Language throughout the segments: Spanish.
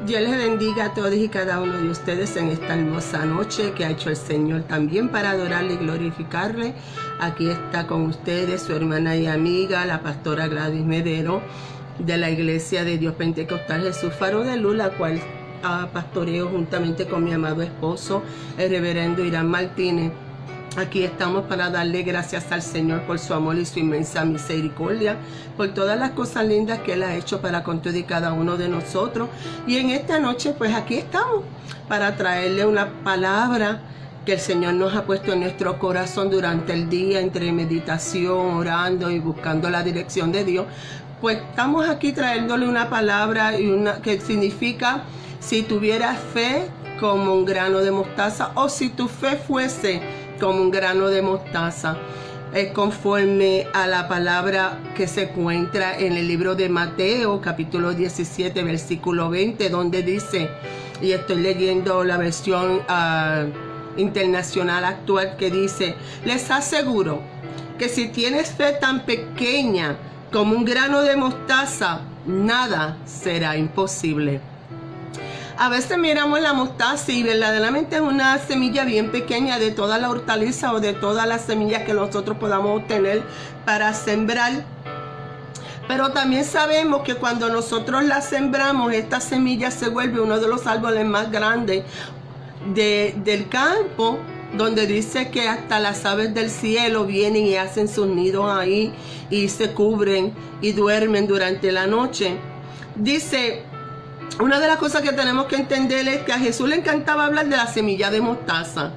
Dios les bendiga a todos y cada uno de ustedes en esta hermosa noche que ha hecho el Señor también para adorarle y glorificarle. Aquí está con ustedes su hermana y amiga, la pastora Gladys Medero, de la Iglesia de Dios Pentecostal Jesús Faro de Luz, la cual pastoreo juntamente con mi amado esposo, el reverendo Irán Martínez. Aquí estamos para darle gracias al Señor por su amor y su inmensa misericordia, por todas las cosas lindas que Él ha hecho para con todo y cada uno de nosotros. Y en esta noche, pues aquí estamos para traerle una palabra que el Señor nos ha puesto en nuestro corazón durante el día, entre meditación, orando y buscando la dirección de Dios. Pues estamos aquí trayéndole una palabra que significa: si tuvieras fe como un grano de mostaza, o si tu fe fuese como un grano de mostaza. Es conforme a la palabra que se encuentra en el libro de Mateo, capítulo 17, versículo 20, donde dice, y estoy leyendo la versión internacional actual, que dice: les aseguro que si tienes fe tan pequeña como un grano de mostaza, nada será imposible. A veces miramos la mostaza y verdaderamente es una semilla bien pequeña de toda la hortaliza o de todas las semillas que nosotros podamos obtener para sembrar. Pero también sabemos que cuando nosotros la sembramos, esta semilla se vuelve uno de los árboles más grandes del campo, donde dice que hasta las aves del cielo vienen y hacen sus nidos ahí y se cubren y duermen durante la noche. Dice, una de las cosas que tenemos que entender es que a Jesús le encantaba hablar de la semilla de mostaza.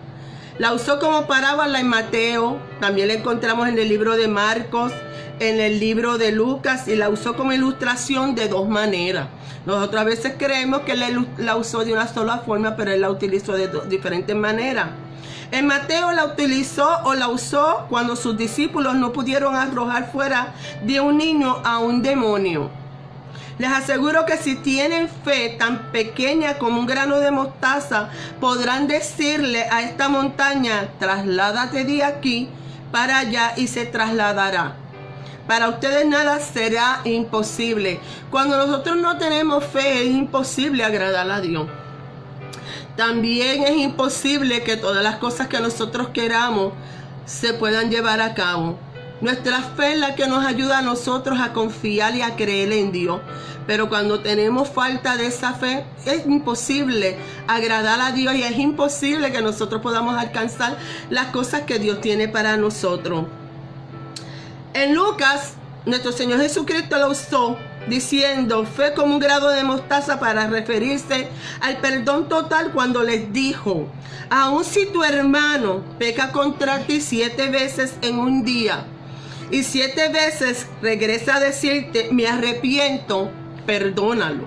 La usó como parábola en Mateo, también la encontramos en el libro de Marcos, en el libro de Lucas, y la usó como ilustración de dos maneras. Nosotros a veces creemos que él la usó de una sola forma, pero él la utilizó de diferentes maneras. En Mateo la utilizó o la usó cuando sus discípulos no pudieron arrojar fuera de un niño a un demonio. Les aseguro que si tienen fe tan pequeña como un grano de mostaza, podrán decirle a esta montaña: trasládate de aquí para allá, y se trasladará. Para ustedes nada será imposible. Cuando nosotros no tenemos fe, es imposible agradar a Dios. También es imposible que todas las cosas que nosotros queramos se puedan llevar a cabo. Nuestra fe es la que nos ayuda a nosotros a confiar y a creer en Dios. Pero cuando tenemos falta de esa fe, es imposible agradar a Dios y es imposible que nosotros podamos alcanzar las cosas que Dios tiene para nosotros. En Lucas, nuestro Señor Jesucristo lo usó diciendo fe como un grano de mostaza para referirse al perdón total, cuando les dijo: aun si tu hermano peca contra ti 7 veces en un día y 7 veces regresa a decirte me arrepiento, perdónalo.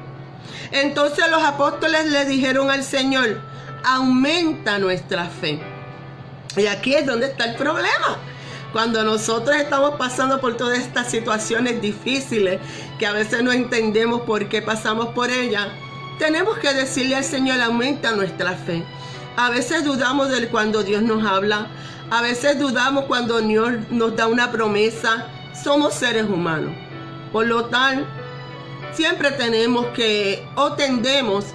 Entonces los apóstoles le dijeron al Señor: aumenta nuestra fe. Y aquí es donde está el problema. Cuando nosotros estamos pasando por todas estas situaciones difíciles, que a veces no entendemos por qué pasamos por ellas, tenemos que decirle al Señor: aumenta nuestra fe. A veces dudamos de cuando Dios nos habla. A veces dudamos cuando Dios nos da una promesa. Somos seres humanos. Por lo tanto, siempre tenemos que, o tendemos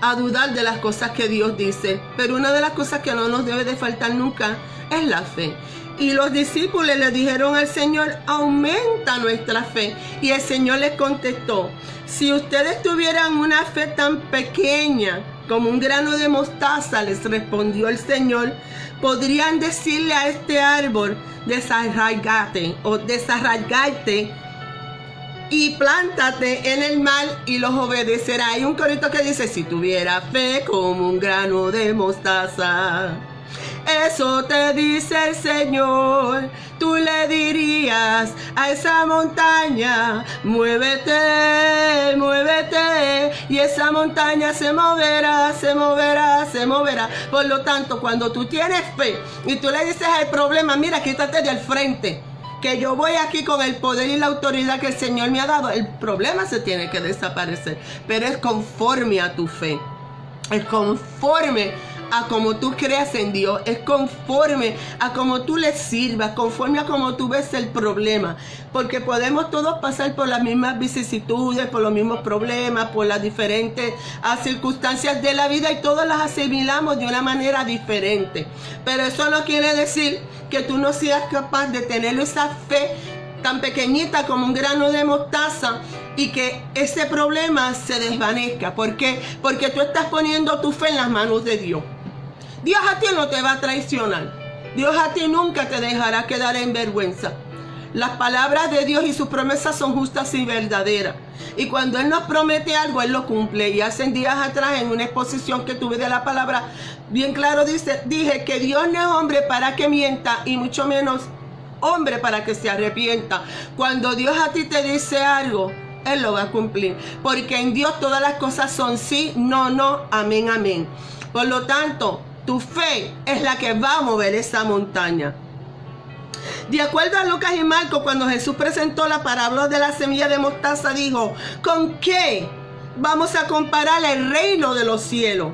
a dudar de las cosas que Dios dice. Pero una de las cosas que no nos debe de faltar nunca es la fe. Y los discípulos le dijeron al Señor: aumenta nuestra fe. Y el Señor les contestó: si ustedes tuvieran una fe tan pequeña como un grano de mostaza, les respondió el Señor, podrían decirle a este árbol: desarraigate o desarraigarte y plántate en el mar, y los obedecerá. Hay un corito que dice: si tuviera fe como un grano de mostaza. Eso te dice el Señor. Tú le dirías a esa montaña: muévete, muévete, y esa montaña se moverá, se moverá, se moverá. Por lo tanto, cuando tú tienes fe y tú le dices al problema: mira, quítate del frente, que yo voy aquí con el poder y la autoridad que el Señor me ha dado, el problema se tiene que desaparecer. Pero es conforme a tu fe, es conforme a como tú creas en Dios, es conforme a como tú le sirvas, conforme a como tú ves el problema, porque podemos todos pasar por las mismas vicisitudes, por los mismos problemas, por las diferentes circunstancias de la vida, y todas las asimilamos de una manera diferente, pero eso no quiere decir que tú no seas capaz de tener esa fe tan pequeñita como un grano de mostaza y que ese problema se desvanezca. ¿Por qué? Porque tú estás poniendo tu fe en las manos de Dios. Dios a ti no te va a traicionar. Dios a ti nunca te dejará quedar en vergüenza. Las palabras de Dios y sus promesas son justas y verdaderas. Y cuando Él nos promete algo, Él lo cumple. Y hace días atrás, en una exposición que tuve de la palabra, bien claro dije que Dios no es hombre para que mienta, y mucho menos hombre para que se arrepienta. Cuando Dios a ti te dice algo, Él lo va a cumplir, porque en Dios todas las cosas son sí, no, no, amén, amén. Por lo tanto, tu fe es la que va a mover esa montaña. De acuerdo a Lucas y Marcos, cuando Jesús presentó la parábola de la semilla de mostaza, dijo: ¿con qué vamos a comparar el reino de los cielos?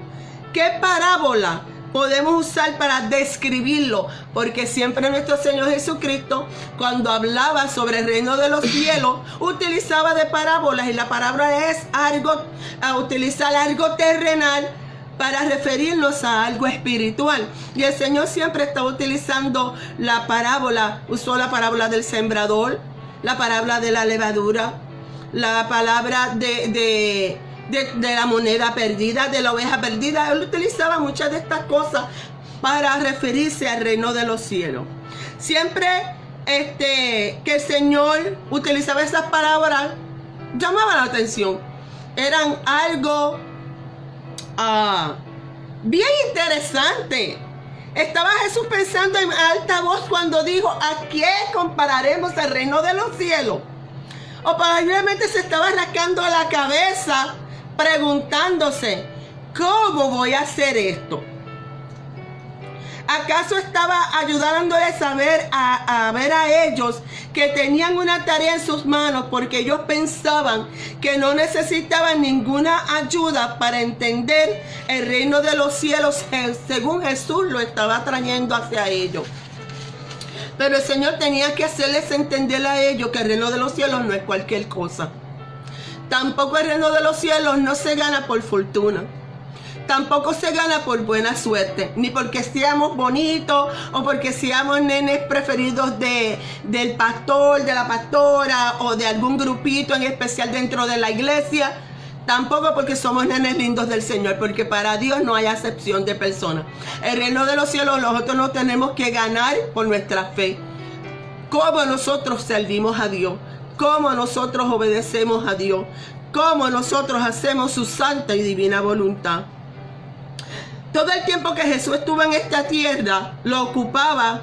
¿Qué parábola podemos usar para describirlo? Porque siempre nuestro Señor Jesucristo, cuando hablaba sobre el reino de los cielos, utilizaba de parábolas, y la parábola es utilizar algo terrenal para referirnos a algo espiritual. Y el Señor siempre está utilizando la parábola. Usó la parábola del sembrador, la parábola de la levadura, la palabra de la moneda perdida, de la oveja perdida. Él utilizaba muchas de estas cosas para referirse al reino de los cielos. Siempre que el Señor utilizaba esas palabras, llamaba la atención. Eran algo bien interesante. Estaba Jesús pensando en alta voz cuando dijo: ¿a qué compararemos el reino de los cielos? O probablemente se estaba rascando la cabeza preguntándose: ¿cómo voy a hacer esto? ¿Acaso estaba ayudándoles a ver a ellos que tenían una tarea en sus manos, porque ellos pensaban que no necesitaban ninguna ayuda para entender el reino de los cielos según Jesús lo estaba trayendo hacia ellos? Pero el Señor tenía que hacerles entender a ellos que el reino de los cielos no es cualquier cosa. Tampoco el reino de los cielos no se gana por fortuna. Tampoco se gana por buena suerte, ni porque seamos bonitos o porque seamos nenes preferidos del pastor, de la pastora o de algún grupito en especial dentro de la iglesia. Tampoco porque somos nenes lindos del Señor, porque para Dios no hay acepción de personas. El reino de los cielos nosotros no tenemos que ganar por nuestra fe. Cómo nosotros servimos a Dios, cómo nosotros obedecemos a Dios, cómo nosotros hacemos su santa y divina voluntad. Todo el tiempo que Jesús estuvo en esta tierra, lo ocupaba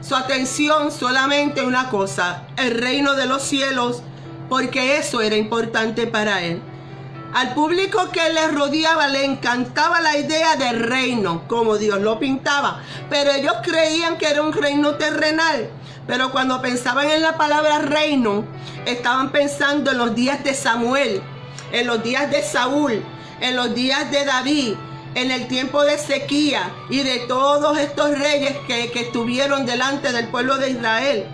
su atención solamente una cosa: el reino de los cielos, porque eso era importante para él. Al público que le rodeaba le encantaba la idea del reino, como Dios lo pintaba, pero ellos creían que era un reino terrenal. Pero cuando pensaban en la palabra reino, estaban pensando en los días de Samuel, en los días de Saúl, en los días de David, en el tiempo de Ezequías y de todos estos reyes que estuvieron delante del pueblo de Israel.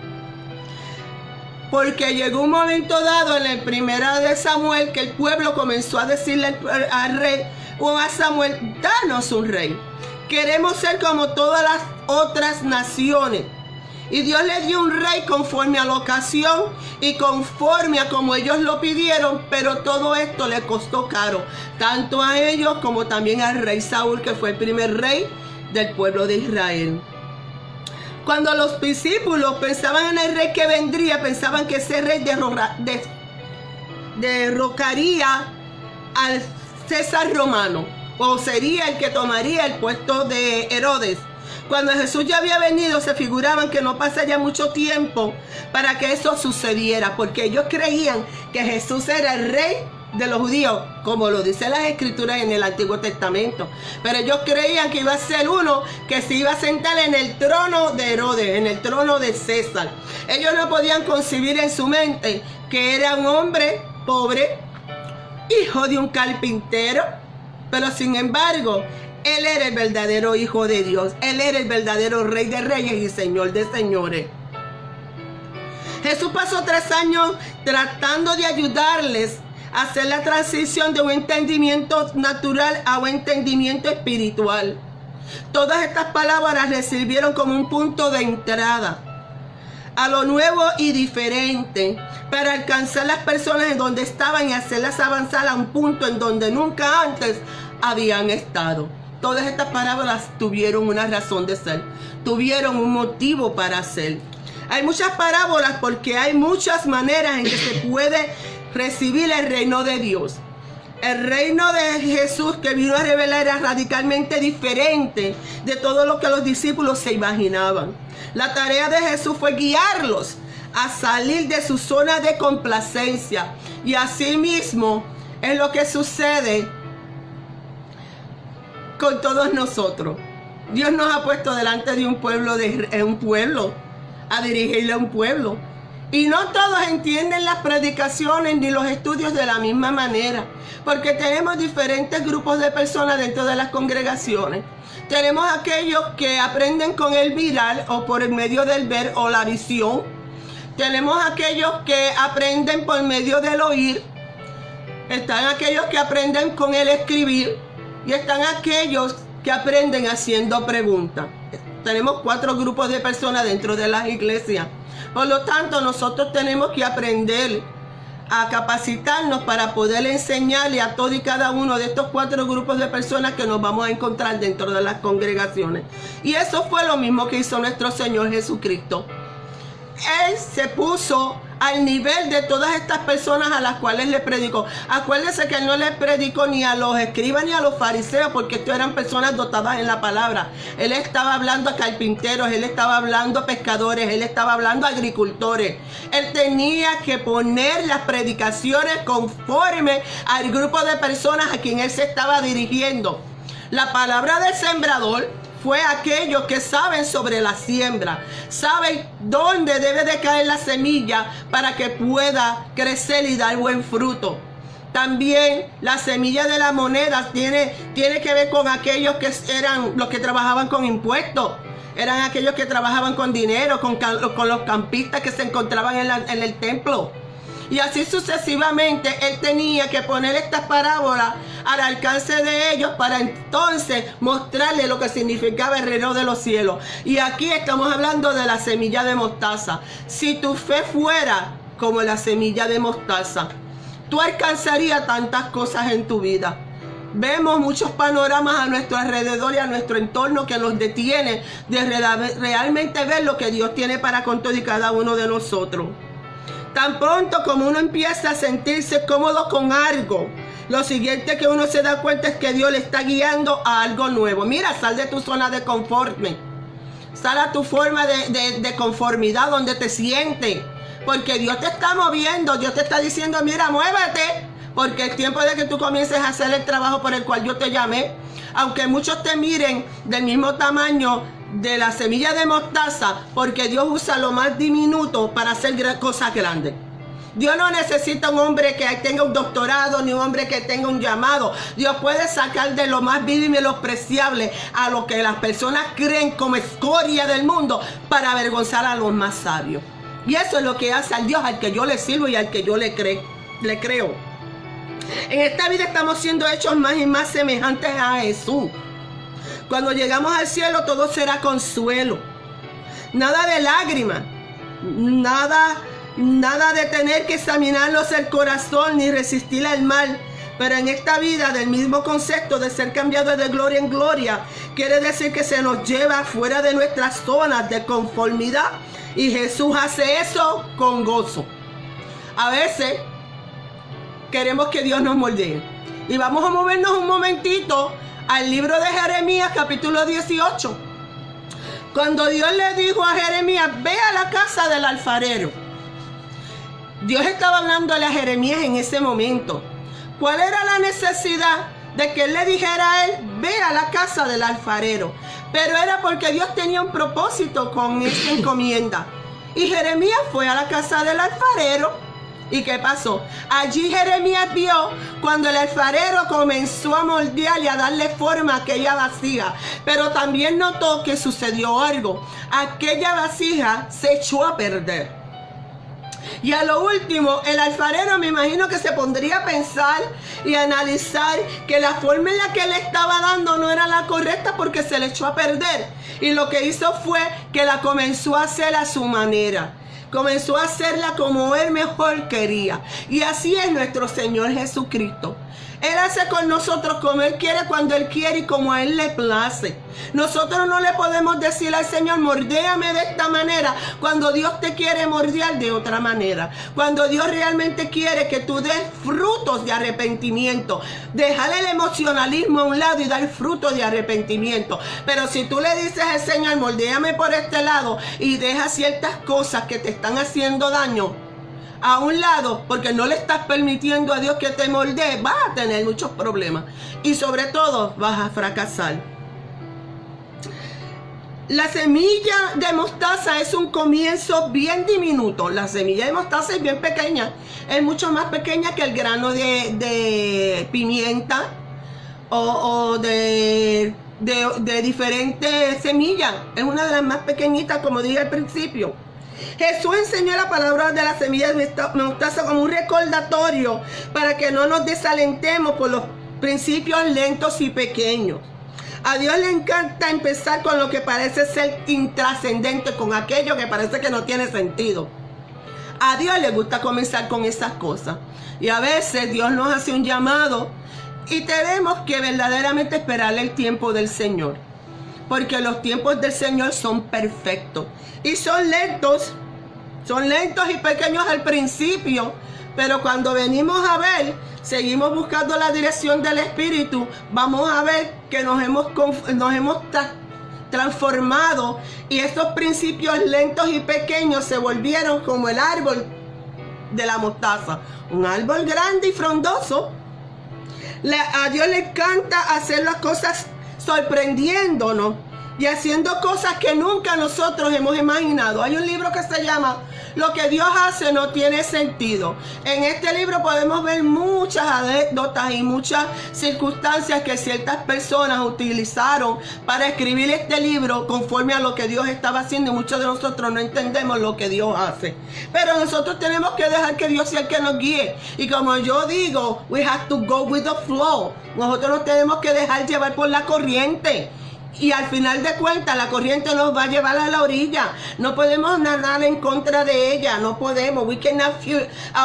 Porque llegó un momento dado en el primera de Samuel que el pueblo comenzó a decirle al rey o a Samuel: danos un rey. Queremos ser como todas las otras naciones. Y Dios le dio un rey conforme a la ocasión y conforme a como ellos lo pidieron, pero todo esto le costó caro, tanto a ellos como también al rey Saúl, que fue el primer rey del pueblo de Israel. Cuando los discípulos pensaban en el rey que vendría, pensaban que ese rey derrocaría al César romano, o sería el que tomaría el puesto de Herodes. Cuando Jesús ya había venido, se figuraban que no pasaría mucho tiempo para que eso sucediera, porque ellos creían que Jesús era el rey de los judíos, como lo dicen las escrituras en el Antiguo Testamento. Pero ellos creían que iba a ser uno que se iba a sentar en el trono de Herodes, en el trono de César. Ellos no podían concebir en su mente que era un hombre pobre, hijo de un carpintero, pero sin embargo, Él era el verdadero Hijo de Dios. Él era el verdadero Rey de Reyes y Señor de Señores. Jesús pasó 3 años tratando de ayudarles a hacer la transición de un entendimiento natural a un entendimiento espiritual. Todas estas palabras le sirvieron como un punto de entrada a lo nuevo y diferente para alcanzar las personas en donde estaban y hacerlas avanzar a un punto en donde nunca antes habían estado. Todas estas palabras tuvieron una razón de ser, tuvieron un motivo para ser. Hay muchas parábolas porque hay muchas maneras en que se puede recibir el reino de Dios. El reino de Jesús que vino a revelar era radicalmente diferente de todo lo que los discípulos se imaginaban. La tarea de Jesús fue guiarlos a salir de su zona de complacencia. Y así mismo es lo que sucede con todos nosotros. Dios nos ha puesto delante de un pueblo, a dirigirle a un pueblo. Y no todos entienden las predicaciones ni los estudios de la misma manera, porque tenemos diferentes grupos de personas dentro de las congregaciones. Tenemos aquellos que aprenden con el mirar o por el medio del ver o la visión. Tenemos aquellos que aprenden por medio del oír. Están aquellos que aprenden con el escribir. Y están aquellos que aprenden haciendo preguntas. Tenemos 4 grupos de personas dentro de las iglesias. Por lo tanto, nosotros tenemos que aprender a capacitarnos para poder enseñarle a todos y cada uno de estos 4 grupos de personas que nos vamos a encontrar dentro de las congregaciones. Y eso fue lo mismo que hizo nuestro Señor Jesucristo. Él se puso al nivel de todas estas personas a las cuales le predicó. Acuérdense que él no le predicó ni a los escribas ni a los fariseos, porque estos eran personas dotadas en la palabra. Él estaba hablando a carpinteros, él estaba hablando a pescadores, él estaba hablando a agricultores. Él tenía que poner las predicaciones conforme al grupo de personas a quien él se estaba dirigiendo. La palabra del sembrador fue aquellos que saben sobre la siembra, saben dónde debe de caer la semilla para que pueda crecer y dar buen fruto. También la semilla de la moneda tiene que ver con aquellos que eran los que trabajaban con impuestos. Eran aquellos que trabajaban con dinero, con los campistas que se encontraban en el templo. Y así sucesivamente, él tenía que poner estas parábolas al alcance de ellos para entonces mostrarles lo que significaba el reino de los cielos. Y aquí estamos hablando de la semilla de mostaza. Si tu fe fuera como la semilla de mostaza, tú alcanzarías tantas cosas en tu vida. Vemos muchos panoramas a nuestro alrededor y a nuestro entorno que nos detienen de realmente ver lo que Dios tiene para con todo y cada uno de nosotros. Tan pronto como uno empieza a sentirse cómodo con algo, lo siguiente que uno se da cuenta es que Dios le está guiando a algo nuevo. Mira, sal de tu zona de confort. Sal a tu forma de conformidad donde te sientes. Porque Dios te está moviendo, Dios te está diciendo, mira, muévete. Porque es tiempo de que tú comiences a hacer el trabajo por el cual yo te llamé. Aunque muchos te miren del mismo tamaño de la semilla de mostaza, porque Dios usa lo más diminuto para hacer cosas grandes. Dios no necesita un hombre que tenga un doctorado ni un hombre que tenga un llamado. Dios puede sacar de lo más vil y menospreciable a lo que las personas creen como escoria del mundo para avergonzar a los más sabios. Y eso es lo que hace al Dios al que yo le sirvo y al que yo le creo. En esta vida estamos siendo hechos más y más semejantes a Jesús. Cuando llegamos al cielo todo será consuelo. Nada de lágrimas. Nada de tener que examinarnos el corazón ni resistir al mal. Pero en esta vida, del mismo concepto de ser cambiado de gloria en gloria, quiere decir que se nos lleva fuera de nuestras zonas de conformidad. Y Jesús hace eso con gozo. A veces queremos que Dios nos moldee. Y vamos a movernos un momentito al libro de Jeremías, capítulo 18. Cuando Dios le dijo a Jeremías, ve a la casa del alfarero. Dios estaba hablándole a Jeremías en ese momento. ¿Cuál era la necesidad de que él le dijera a él, ve a la casa del alfarero? Pero era porque Dios tenía un propósito con esta encomienda. Y Jeremías fue a la casa del alfarero ¿Y qué pasó? Allí Jeremías vio cuando el alfarero comenzó a moldear y a darle forma a aquella vasija. Pero también notó que sucedió algo. Aquella vasija se echó a perder. Y a lo último, el alfarero me imagino que se pondría a pensar y a analizar que la forma en la que le estaba dando no era la correcta porque se le echó a perder. Y lo que hizo fue que la comenzó a hacer a su manera. Comenzó a hacerla como Él mejor quería. Y así es nuestro Señor Jesucristo. Él hace con nosotros como Él quiere, cuando Él quiere y como a Él le place. Nosotros no le podemos decir al Señor, mordéame de esta manera, cuando Dios te quiere mordear de otra manera. Cuando Dios realmente quiere que tú des frutos de arrepentimiento. Dejar el emocionalismo a un lado y dar frutos de arrepentimiento. Pero si tú le dices al Señor, mordéame por este lado, y deja ciertas cosas que te están haciendo daño a un lado, porque no le estás permitiendo a Dios que te moldee, vas a tener muchos problemas y sobre todo vas a fracasar. La semilla de mostaza es un comienzo bien diminuto. La semilla de mostaza es bien pequeña, es mucho más pequeña que el grano de pimienta o de diferentes semillas. Es una de las más pequeñitas, como dije al principio. Jesús enseñó la palabra de la semilla de mostaza como un recordatorio para que no nos desalentemos por los principios lentos y pequeños. A Dios le encanta empezar con lo que parece ser intrascendente, con aquello que parece que no tiene sentido. A Dios le gusta comenzar con esas cosas. Y a veces Dios nos hace un llamado y tenemos que verdaderamente esperarle el tiempo del Señor. Porque los tiempos del Señor son perfectos. Y son lentos y pequeños al principio. Pero cuando venimos a ver, seguimos buscando la dirección del Espíritu, vamos a ver que nos hemos transformado. Y estos principios lentos y pequeños se volvieron como el árbol de la mostaza. Un árbol grande y frondoso. A Dios le encanta hacer las cosas sorprendiéndonos y haciendo cosas que nunca nosotros hemos imaginado. Hay un libro que se llama Lo que Dios hace no tiene sentido. En este libro podemos ver muchas anécdotas y muchas circunstancias que ciertas personas utilizaron para escribir este libro conforme a lo que Dios estaba haciendo, y muchos de nosotros no entendemos lo que Dios hace. Pero nosotros tenemos que dejar que Dios sea el que nos guíe. Y como yo digo, we have to go with the flow. Nosotros nos tenemos que dejar llevar por la corriente. Y al final de cuentas la corriente nos va a llevar a la orilla. No podemos nadar en contra de ella. No podemos. We cannot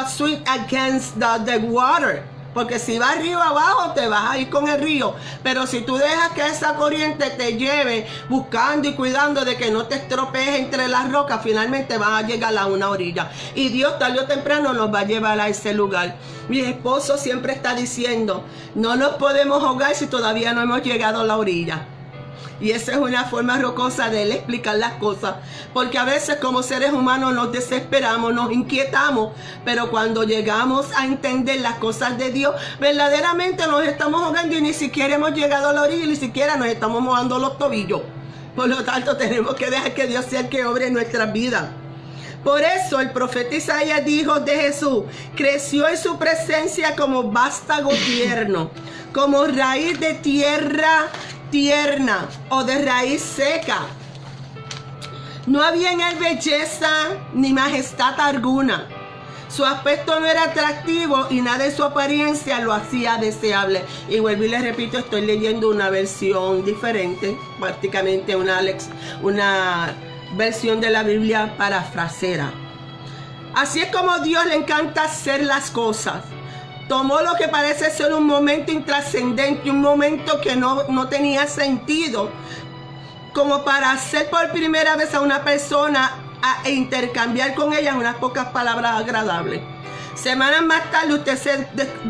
swim against the water. Porque si vas río abajo te vas a ir con el río. Pero si tú dejas que esa corriente te lleve buscando y cuidando de que no te estropees entre las rocas, finalmente vas a llegar a una orilla. Y Dios tarde o temprano nos va a llevar a ese lugar. Mi esposo siempre está diciendo, no nos podemos ahogar si todavía no hemos llegado a la orilla. Y esa es una forma jocosa de él explicar las cosas. Porque a veces como seres humanos nos desesperamos, nos inquietamos. Pero cuando llegamos a entender las cosas de Dios, verdaderamente nos estamos ahogando y ni siquiera hemos llegado a la orilla y ni siquiera nos estamos mojando los tobillos. Por lo tanto, tenemos que dejar que Dios sea el que obre en nuestras vidas. Por eso el profeta Isaías dijo de Jesús, creció en su presencia como vástago tierno, como raíz de tierra tierna o de raíz seca. No había en él belleza ni majestad alguna. Su aspecto no era atractivo y nada de su apariencia lo hacía deseable. Y vuelvo y les repito, estoy leyendo una versión diferente, prácticamente una versión de la Biblia parafrasera. Así es como Dios le encanta hacer las cosas. Tomó lo que parece ser un momento intrascendente, un momento que no tenía sentido, como para hacer por primera vez a una persona e intercambiar con ella unas pocas palabras agradables. Semanas más tarde usted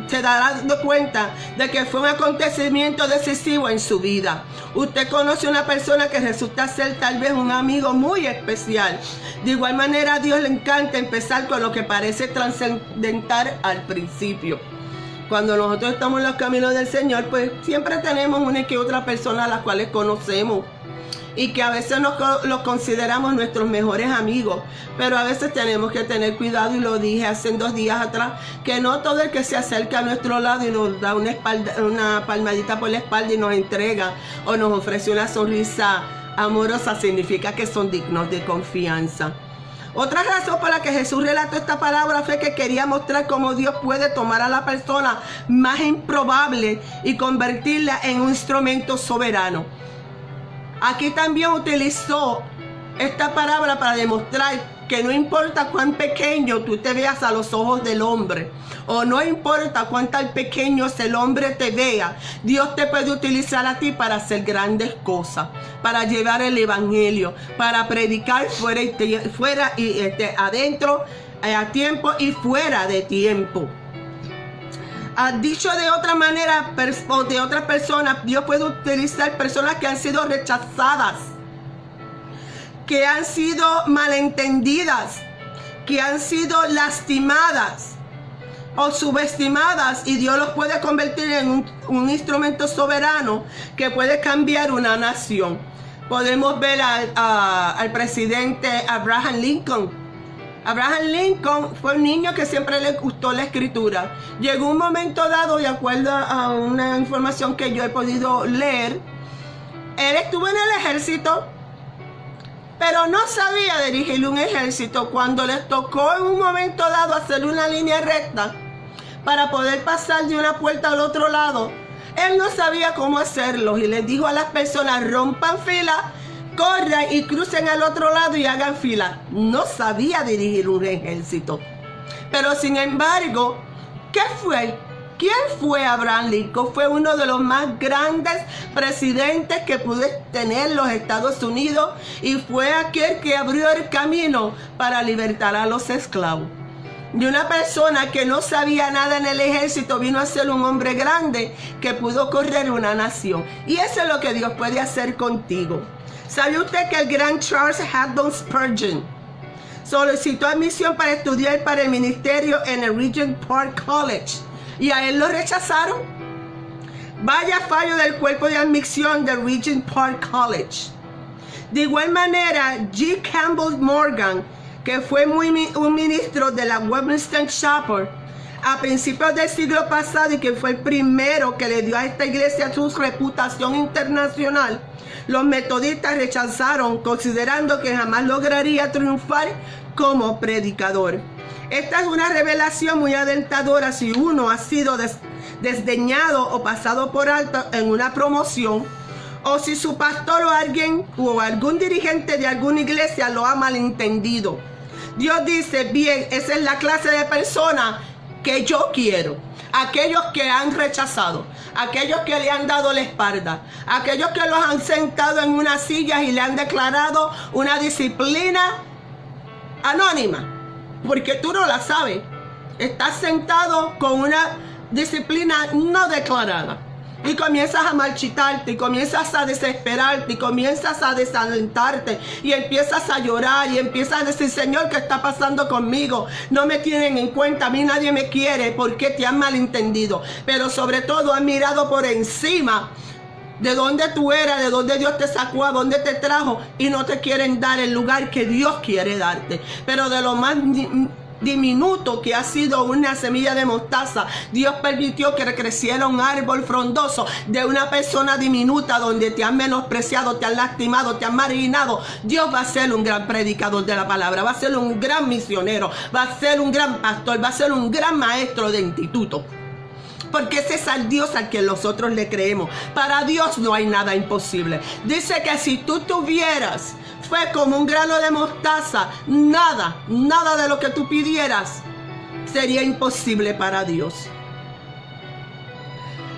se dará cuenta de que fue un acontecimiento decisivo en su vida. Usted conoce a una persona que resulta ser tal vez un amigo muy especial. De igual manera a Dios le encanta empezar con lo que parece trascendental al principio. Cuando nosotros estamos en los caminos del Señor, pues siempre tenemos una que otra persona a las cuales conocemos. y que a veces los consideramos nuestros mejores amigos, pero a veces tenemos que tener cuidado, y lo dije hace 2 días atrás, que no todo el que se acerca a nuestro lado y nos da una palmadita por la espalda y nos entrega o nos ofrece una sonrisa amorosa significa que son dignos de confianza. Otra razón por la que Jesús relató esta parábola fue que quería mostrar cómo Dios puede tomar a la persona más improbable y convertirla en un instrumento soberano. Aquí también utilizó esta parábola para demostrar que no importa cuán pequeño tú te veas a los ojos del hombre, o no importa cuán tan pequeño el hombre te vea, Dios te puede utilizar a ti para hacer grandes cosas, para llevar el evangelio, para predicar fuera y adentro, a tiempo y fuera de tiempo. Dicho de otra manera, o de otras personas, Dios puede utilizar personas que han sido rechazadas, que han sido malentendidas, que han sido lastimadas o subestimadas, y Dios los puede convertir en un instrumento soberano que puede cambiar una nación. Podemos ver al presidente Abraham Lincoln. Abraham Lincoln fue un niño que siempre le gustó la escritura. Llegó un momento dado, de acuerdo a una información que yo he podido leer, él estuvo en el ejército, pero no sabía dirigir un ejército. Cuando les tocó en un momento dado hacer una línea recta para poder pasar de una puerta al otro lado, él no sabía cómo hacerlo, y les dijo a las personas: rompan fila, corran y crucen al otro lado y hagan fila. No sabía dirigir un ejército, pero sin embargo, ¿qué fue? ¿Quién fue Abraham Lincoln? Fue uno de los más grandes presidentes que pudo tener los Estados Unidos, y fue aquel que abrió el camino para libertar a los esclavos. De una persona que no sabía nada en el ejército, vino a ser un hombre grande que pudo correr una nación. Y eso es lo que Dios puede hacer contigo. ¿Sabe usted que el gran Charles Haddon Spurgeon solicitó admisión para estudiar para el ministerio en el Regent Park College, y a él lo rechazaron? Vaya fallo del cuerpo de admisión del Regent Park College. De igual manera, G. Campbell Morgan, que fue un ministro de la Westminster Chapel a principios del siglo pasado, y que fue el primero que le dio a esta iglesia su reputación internacional, los metodistas rechazaron, considerando que jamás lograría triunfar como predicador. Esta es una revelación muy alentadora si uno ha sido desdeñado o pasado por alto en una promoción, o si su pastor o algún dirigente de alguna iglesia lo ha malentendido. Dios dice: bien, esa es la clase de persona que yo quiero. Aquellos que han rechazado, aquellos que le han dado la espalda, aquellos que los han sentado en una silla y le han declarado una disciplina anónima, porque tú no la sabes. Estás sentado con una disciplina no declarada, y comienzas a marchitarte, y comienzas a desesperarte, y comienzas a desalentarte, y empiezas a llorar, y empiezas a decir: Señor, ¿qué está pasando conmigo? No me tienen en cuenta, a mí nadie me quiere, porque te han malentendido. Pero sobre todo han mirado por encima de dónde tú eras, de dónde Dios te sacó, a dónde te trajo, y no te quieren dar el lugar que Dios quiere darte. Pero de lo más diminuto que ha sido una semilla de mostaza, Dios permitió que creciera un árbol frondoso de una persona diminuta, donde te han menospreciado, te han lastimado, te han marginado. Dios va a ser un gran predicador de la palabra, va a ser un gran misionero, va a ser un gran pastor, va a ser un gran maestro de instituto. Porque ese es al Dios al que nosotros le creemos. Para Dios no hay nada imposible. Dice que si tú tuvieras fe como un grano de mostaza, nada de lo que tú pidieras sería imposible para Dios.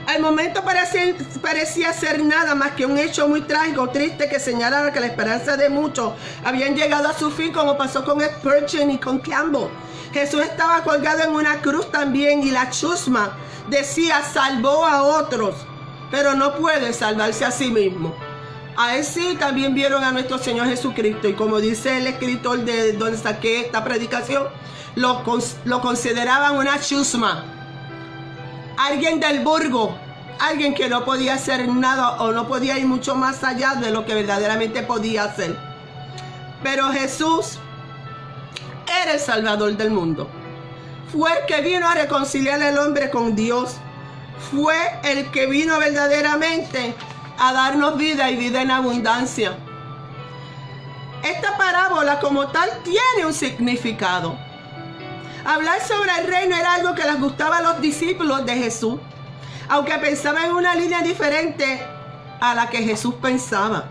Al momento parecía ser nada más que un hecho muy trágico, triste, que señalaba que la esperanza de muchos habían llegado a su fin, como pasó con Spurgeon y con Campbell. Jesús estaba colgado en una cruz también, y la chusma decía: salvó a otros, pero no puede salvarse a sí mismo. Así también vieron a nuestro Señor Jesucristo, y como dice el escritor de donde saqué esta predicación, lo consideraban una chusma, alguien del burgo, alguien que no podía hacer nada o no podía ir mucho más allá de lo que verdaderamente podía hacer. Pero Jesús era el Salvador del mundo. Fue el que vino a reconciliar al hombre con Dios. Fue el que vino verdaderamente a darnos vida y vida en abundancia. Esta parábola como tal tiene un significado. Hablar sobre el reino era algo que les gustaba a los discípulos de Jesús, aunque pensaban en una línea diferente a la que Jesús pensaba.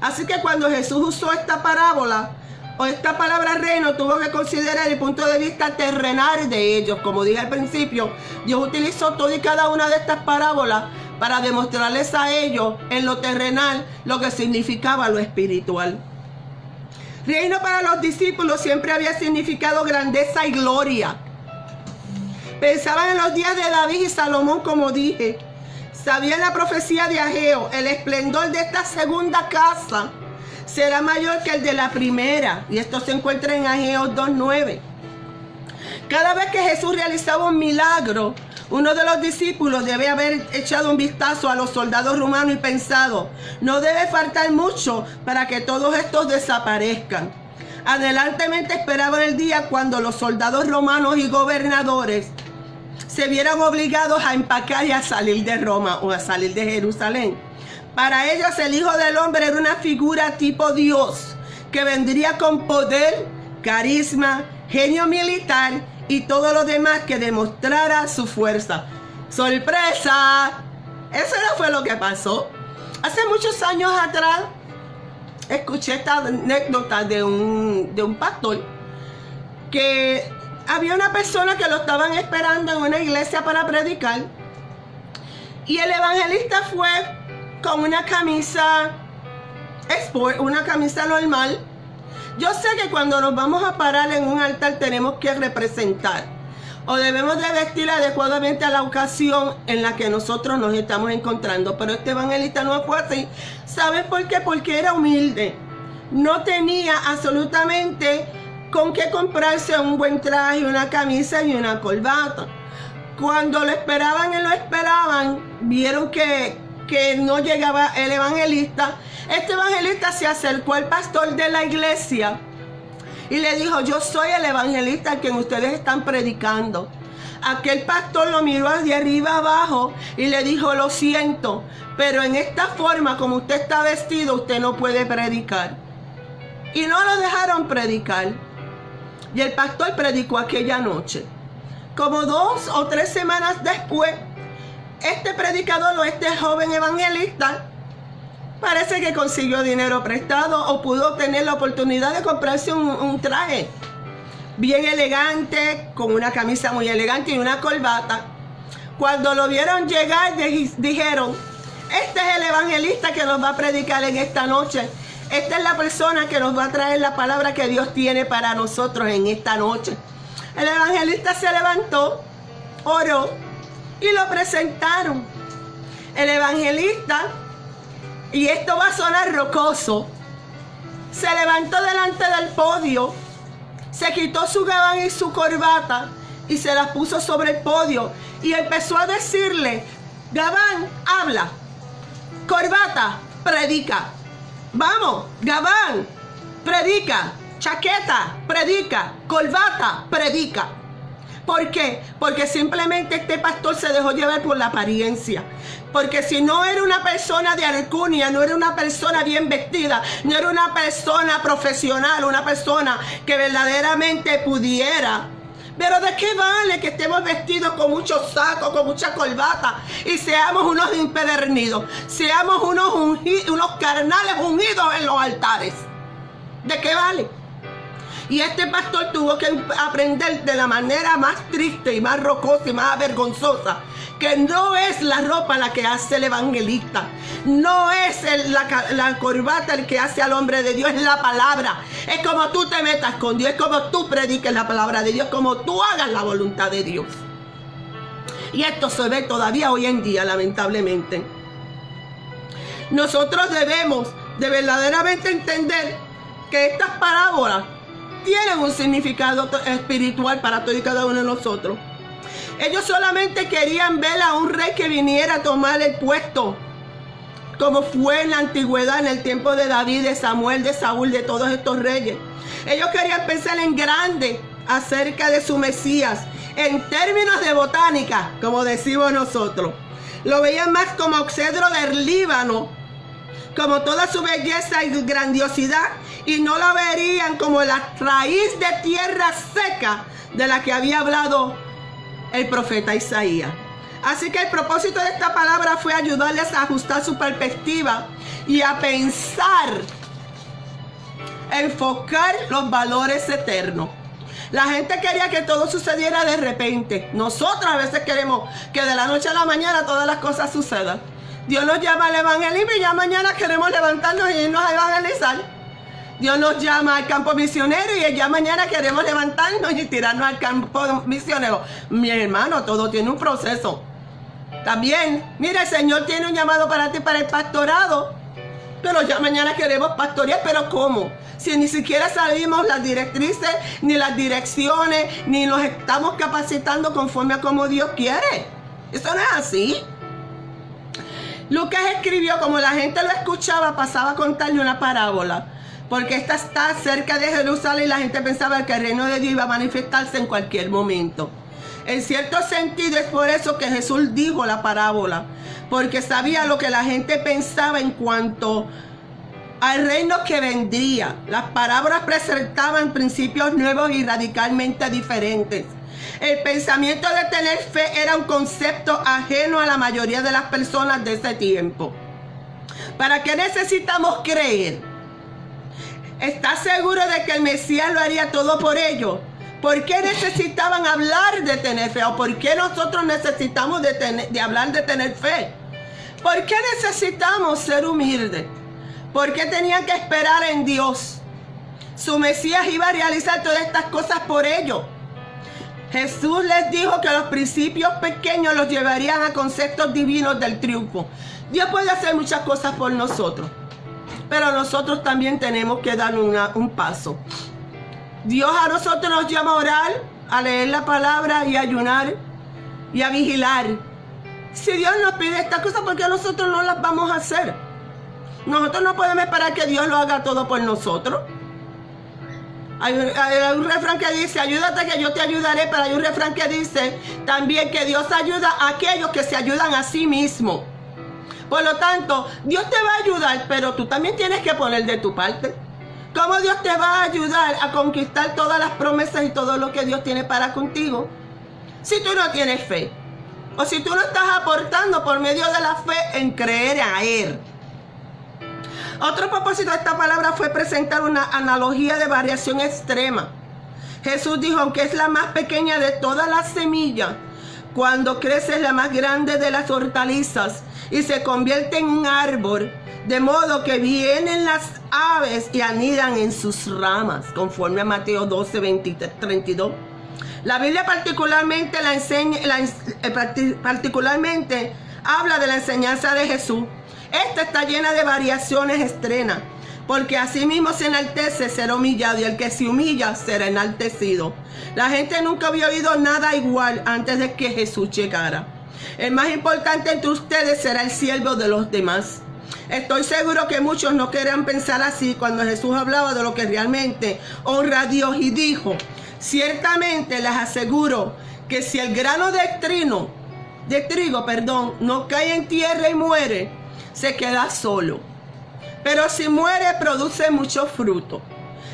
Así que cuando Jesús usó esta parábola o esta palabra reino, tuvo que considerar el punto de vista terrenal de ellos. Como dije al principio, Dios utilizó toda y cada una de estas parábolas para demostrarles a ellos en lo terrenal lo que significaba lo espiritual. Reino para los discípulos siempre había significado grandeza y gloria. Pensaban en los días de David y Salomón, como dije. Sabían la profecía de Ageo: el esplendor de esta segunda casa será mayor que el de la primera. Y esto se encuentra en Ageo 2:9. Cada vez que Jesús realizaba un milagro, uno de los discípulos debe haber echado un vistazo a los soldados romanos y pensado: no debe faltar mucho para que todos estos desaparezcan. Adelantemente esperaban el día cuando los soldados romanos y gobernadores se vieran obligados a empacar y a salir de Roma o a salir de Jerusalén. Para ellos el Hijo del Hombre era una figura tipo Dios, que vendría con poder, carisma, genio militar y todo lo demás que demostrara su fuerza. ¡Sorpresa! Eso no fue lo que pasó. Hace muchos años atrás escuché esta anécdota de un pastor, que había una persona que lo estaban esperando en una iglesia para predicar, y el evangelista fue con una camisa sport, una camisa normal. Yo sé que cuando nos vamos a parar en un altar tenemos que representar o debemos de vestir adecuadamente a la ocasión en la que nosotros nos estamos encontrando, pero este evangelista no fue así. ¿Saben por qué? Porque era humilde. No tenía absolutamente con qué comprarse un buen traje, una camisa y una corbata. Cuando lo esperaban y lo esperaban, vieron que no llegaba el evangelista. Este evangelista se acercó al pastor de la iglesia y le dijo: yo soy el evangelista al que ustedes están predicando. Aquel pastor lo miró de arriba abajo y le dijo: lo siento, pero en esta forma como usted está vestido, usted no puede predicar. Y no lo dejaron predicar. Y el pastor predicó aquella noche. Como 2 o 3 semanas después, este predicador o este joven evangelista parece que consiguió dinero prestado o pudo tener la oportunidad de comprarse un traje bien elegante, con una camisa muy elegante y una corbata. Cuando lo vieron llegar, dijeron: este es el evangelista que nos va a predicar en esta noche. Esta es la persona que nos va a traer la palabra que Dios tiene para nosotros en esta noche. El evangelista se levantó, oró y lo presentaron. El evangelista, y esto va a sonar rocoso, se levantó delante del podio, se quitó su gabán y su corbata y se las puso sobre el podio y empezó a decirle: gabán, habla; corbata, predica; vamos, gabán, predica; chaqueta, predica; corbata, predica. ¿Por qué? Porque simplemente este pastor se dejó llevar por la apariencia. Porque si no era una persona de alcurnia, no era una persona bien vestida, no era una persona profesional, una persona que verdaderamente pudiera. Pero ¿de qué vale que estemos vestidos con muchos sacos, con mucha corbata y seamos unos empedernidos? Seamos unos carnales ungidos en los altares. ¿De qué vale? Y este pastor tuvo que aprender de la manera más triste y más rocosa y más vergonzosa que no es la ropa la que hace el evangelista, no es la corbata el que hace al hombre de Dios, es la palabra. Es como tú te metas con Dios, es como tú prediques la palabra de Dios, como tú hagas la voluntad de Dios. Y esto se ve todavía hoy en día, lamentablemente. Nosotros debemos de verdaderamente entender que estas parábolas tienen un significado espiritual para todos y cada uno de nosotros. Ellos solamente querían ver a un rey que viniera a tomar el puesto, como fue en la antigüedad, en el tiempo de David, de Samuel, de Saúl, de todos estos reyes. Ellos querían pensar en grande acerca de su Mesías, en términos de botánica, como decimos nosotros. Lo veían más como cedro del Líbano, como toda su belleza y grandiosidad, y no la verían como la raíz de tierra seca de la que había hablado el profeta Isaías. Así que el propósito de esta palabra fue ayudarles a ajustar su perspectiva y a pensar, enfocar los valores eternos. La gente quería que todo sucediera de repente. Nosotros a veces queremos que de la noche a la mañana todas las cosas sucedan. Dios nos llama al evangelismo y ya mañana queremos levantarnos y irnos a evangelizar. Dios nos llama al campo misionero y ya mañana queremos levantarnos y tirarnos al campo misionero. Mi hermano, todo tiene un proceso. También, mira, el Señor tiene un llamado para ti, para el pastorado. Pero ya mañana queremos pastorear, pero ¿cómo? Si ni siquiera sabemos las directrices, ni las direcciones, ni nos estamos capacitando conforme a como Dios quiere. Eso no es así. Lucas escribió, como la gente lo escuchaba, pasaba a contarle una parábola, porque esta está cerca de Jerusalén y la gente pensaba que el reino de Dios iba a manifestarse en cualquier momento. En cierto sentido es por eso que Jesús dijo la parábola, porque sabía lo que la gente pensaba en cuanto al reino que vendría. Las parábolas presentaban principios nuevos y radicalmente diferentes. El pensamiento de tener fe era un concepto ajeno a la mayoría de las personas de ese tiempo. ¿Para qué necesitamos creer? ¿Estás seguro de que el Mesías lo haría todo por ellos? ¿Por qué necesitaban hablar de tener fe? ¿O por qué nosotros necesitamos de hablar de tener fe? ¿Por qué necesitamos ser humildes? ¿Por qué tenían que esperar en Dios? Su Mesías iba a realizar todas estas cosas por ellos. Jesús les dijo que los principios pequeños los llevarían a conceptos divinos del triunfo. Dios puede hacer muchas cosas por nosotros, pero nosotros también tenemos que dar un paso. Dios a nosotros nos llama a orar, a leer la palabra y a ayunar y a vigilar. Si Dios nos pide estas cosas, ¿por qué nosotros no las vamos a hacer? Nosotros no podemos esperar que Dios lo haga todo por nosotros. Hay un refrán que dice, ayúdate que yo te ayudaré, pero hay un refrán que dice también que Dios ayuda a aquellos que se ayudan a sí mismos. Por lo tanto, Dios te va a ayudar, pero tú también tienes que poner de tu parte. ¿Cómo Dios te va a ayudar a conquistar todas las promesas y todo lo que Dios tiene para contigo? Si tú no tienes fe, o si tú no estás aportando por medio de la fe en creer a Él. Otro propósito de esta palabra fue presentar una analogía de variación extrema. Jesús dijo, aunque es la más pequeña de todas las semillas, cuando crece es la más grande de las hortalizas y se convierte en un árbol, de modo que vienen las aves y anidan en sus ramas, conforme a Mateo 12, 32. La Biblia particularmente habla de la enseñanza de Jesús. Esta está llena de variaciones extremas, porque así mismo se enaltece, será humillado, y el que se humilla será enaltecido. La gente nunca había oído nada igual antes de que Jesús llegara. El más importante entre ustedes será el siervo de los demás. Estoy seguro que muchos no querían pensar así cuando Jesús hablaba de lo que realmente honra a Dios y dijo, ciertamente les aseguro que si el grano de trigo no cae en tierra y muere, se queda solo. Pero si muere, produce mucho fruto.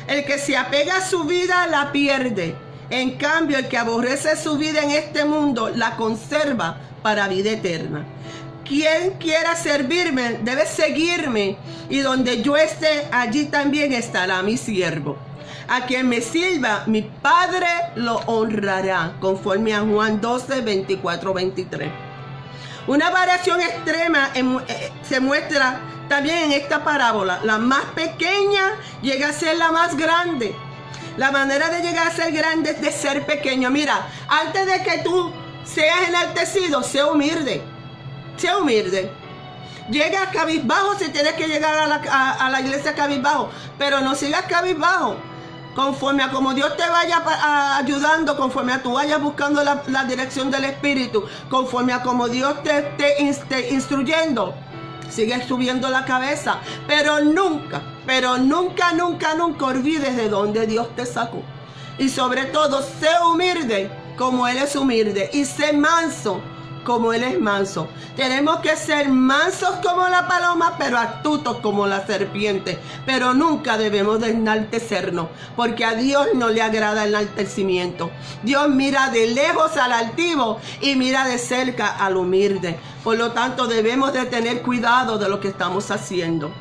El que se apega a su vida la pierde. En cambio, el que aborrece su vida en este mundo la conserva para vida eterna. Quien quiera servirme debe seguirme, y donde yo esté, allí también estará mi siervo. A quien me sirva, mi Padre lo honrará, conforme a Juan 12, 24, 23. Una variación extrema se muestra también en esta parábola. La más pequeña llega a ser la más grande. La manera de llegar a ser grande es de ser pequeño. Mira, antes de que tú seas enaltecido, sé humilde. Sé humilde. Llega cabizbajo si tienes que llegar a la iglesia cabizbajo, pero no sigas cabizbajo. conforme a como Dios te vaya ayudando, conforme a tú vayas buscando la dirección del Espíritu, conforme a como Dios te esté instruyendo, sigue subiendo la cabeza, pero nunca olvides de dónde Dios te sacó. Y sobre todo, sé humilde como Él es humilde, y sé manso como Él es manso. Tenemos que ser mansos como la paloma, pero astutos como la serpiente. Pero nunca debemos de enaltecernos, porque a Dios no le agrada el enaltecimiento. Dios mira de lejos al altivo y mira de cerca al humilde. Por lo tanto, debemos de tener cuidado de lo que estamos haciendo.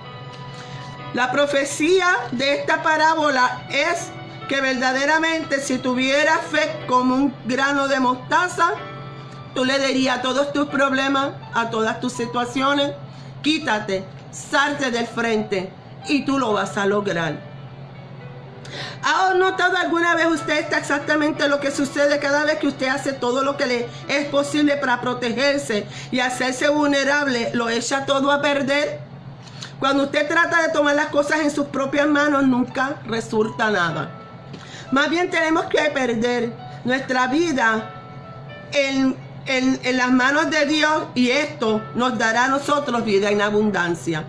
La profecía de esta parábola es que verdaderamente, si tuvieras fe como un grano de mostaza, tú le dirías a todos tus problemas, a todas tus situaciones, quítate, salte del frente y tú lo vas a lograr. ¿Ha notado alguna vez usted exactamente lo que sucede cada vez que usted hace todo lo que le es posible para protegerse y hacerse vulnerable? Lo echa todo a perder. Cuando usted trata de tomar las cosas en sus propias manos, nunca resulta nada. Más bien tenemos que perder nuestra vida en las manos de Dios, y esto nos dará a nosotros vida en abundancia.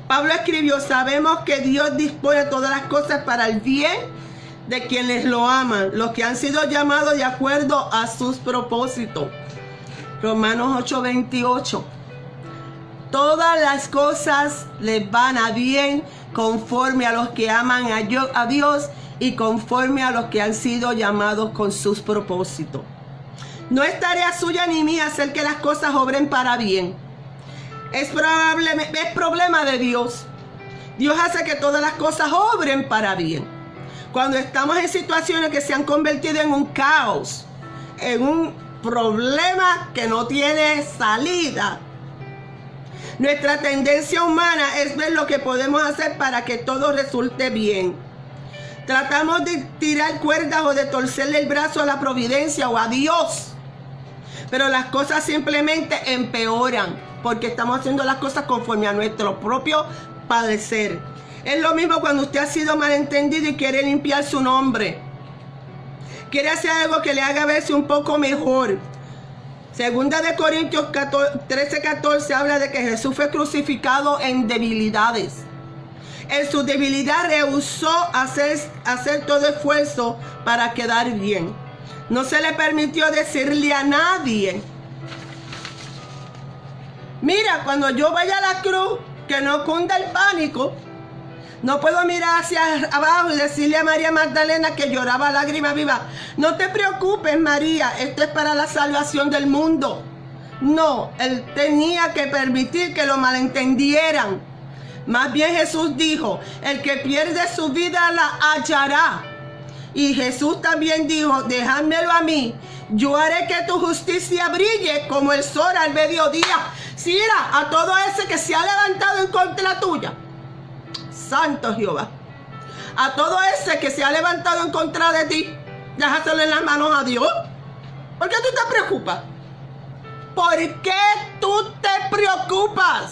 Pablo escribió: sabemos que Dios dispone todas las cosas para el bien de quienes lo aman, los que han sido llamados de acuerdo a sus propósitos. Romanos 8:28. Todas las cosas les van a bien conforme a los que aman a Dios y conforme a los que han sido llamados con sus propósitos. No es tarea suya ni mía hacer que las cosas obren para bien. Es problema de Dios. Dios hace que todas las cosas obren para bien. Cuando estamos en situaciones que se han convertido en un caos, en un problema que no tiene salida, nuestra tendencia humana es ver lo que podemos hacer para que todo resulte bien. Tratamos de tirar cuerdas o de torcerle el brazo a la providencia o a Dios. Pero las cosas simplemente empeoran porque estamos haciendo las cosas conforme a nuestro propio padecer. Es lo mismo cuando usted ha sido malentendido y quiere limpiar su nombre. Quiere hacer algo que le haga verse un poco mejor. Segunda de Corintios 13:14 habla de que Jesús fue crucificado en debilidades. En su debilidad rehusó hacer todo esfuerzo para quedar bien. No se le permitió decirle a nadie: mira, cuando yo vaya a la cruz, que no cunda el pánico. No puedo mirar hacia abajo y decirle a María Magdalena, que lloraba lágrima viva: no te preocupes, María, esto es para la salvación del mundo. No, él tenía que permitir que lo malentendieran. Más bien Jesús dijo: el que pierde su vida la hallará. Y Jesús también dijo: dejádmelo a mí, yo haré que tu justicia brille como el sol al mediodía. Si mira, a todo ese que se ha levantado en contra tuya, Santo Jehová, a todo ese que se ha levantado en contra de ti, déjaselo en las manos a Dios. ¿Por qué tú te preocupas? ¿Por qué tú te preocupas?